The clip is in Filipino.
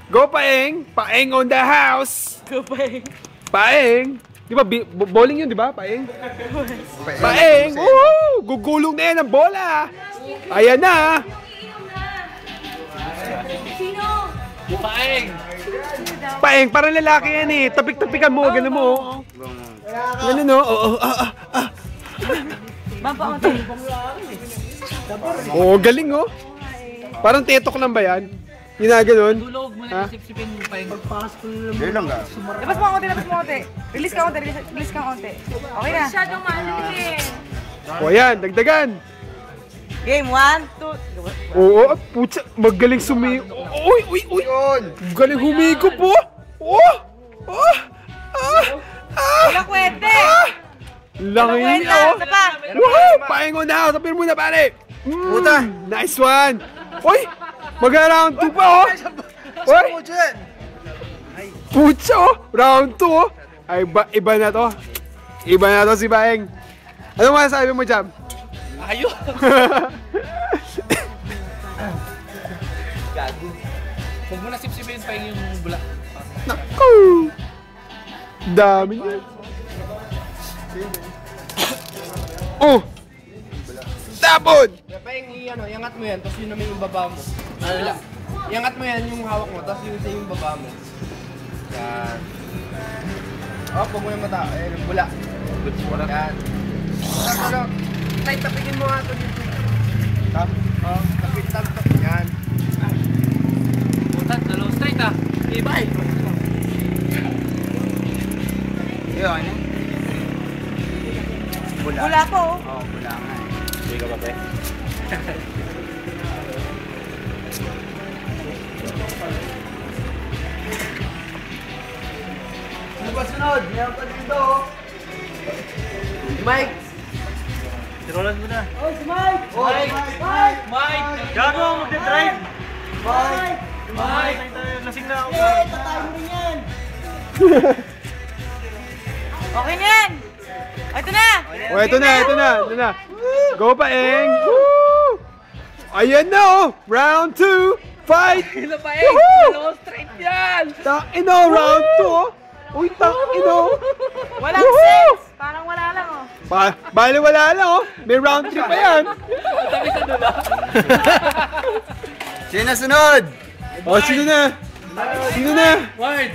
Go, Paeng! Paeng on the house! Go, Paeng! Paeng! Di ba, bowling yun, di ba, Paeng? Paeng! Woohoo! Gugulong na yan ang bola! Ayan na! Sino? Paeng! Paeng, parang lalaki yan eh. Tapik-tapikan mo, gano'n mo. Gano'n no? Mapaunti. Oo, galing oh. Parang tetok lang ba yan? Ginaganon? Tulog mo na isip-sipin mo Paeng. Hindi lang ka. Labas mo ang konti, labas mo ang konti. Release ka ang konti, release ka ang konti. Okay na. Masyadong maliit. O yan, dagdagan. Game 1, 2. Oo, putsa, magaling Uy, uy, uy! Galing humigo po! Oh! Oh! Wala kwente! Laki Wala niya oh! kwenta! Isa pa! Woohoo! Paingon na! Tapin mo na, pare! Puta! Nice one! Uy! Mag-round 2 pa oh! Uy! Putsa oh! Round 2 oh! Ay, iba na to. Iba na to si Paeng. Ano masasabi mo, Jam? Ayun! Gago. Huwag mo na sip-sipin Paeng yung bula. Naku! Dami niya. Oh! Tapon! Paeng, iangat mo yan, tapos yun naman yung baba mo. Iangat mo yan yung hawak mo, tapos yun sa yung baba mo. Yan. Oh, huwag mo yung mata. Ayan, yung bula. Yan. Tapos tight, tapikin mo nga ito dito. Tap. Oh, tapit, tap. Yan. Putan, dalawang straight ah. Okay, bye! Yun. Wala po. Oo, bula nga eh. Hindi ka ba, Pe? Ano ba sunod? Meron pa dito. Mike! Tirolan mo na. Oh, si Mike! Oh, Mike! Mike! Gago, magdadrive! Mike! Mike! Lasing na ako. Tatayo rin yan! Okay na yan! Ito na! Oh, ito na. Go, Paeng! Woo! Ayan na oh! Round 2! Fight! Ila Paeng! Dalawang straight yan! Tangino, round 2 oh! Uy, tangino! Walang Woohoo! sense! Parang wala lang oh. Bali wala lang oh! May round 3 pa yan! Tabi sa dula. Sino na sunod? Oh, sino na? Sino na? Ward!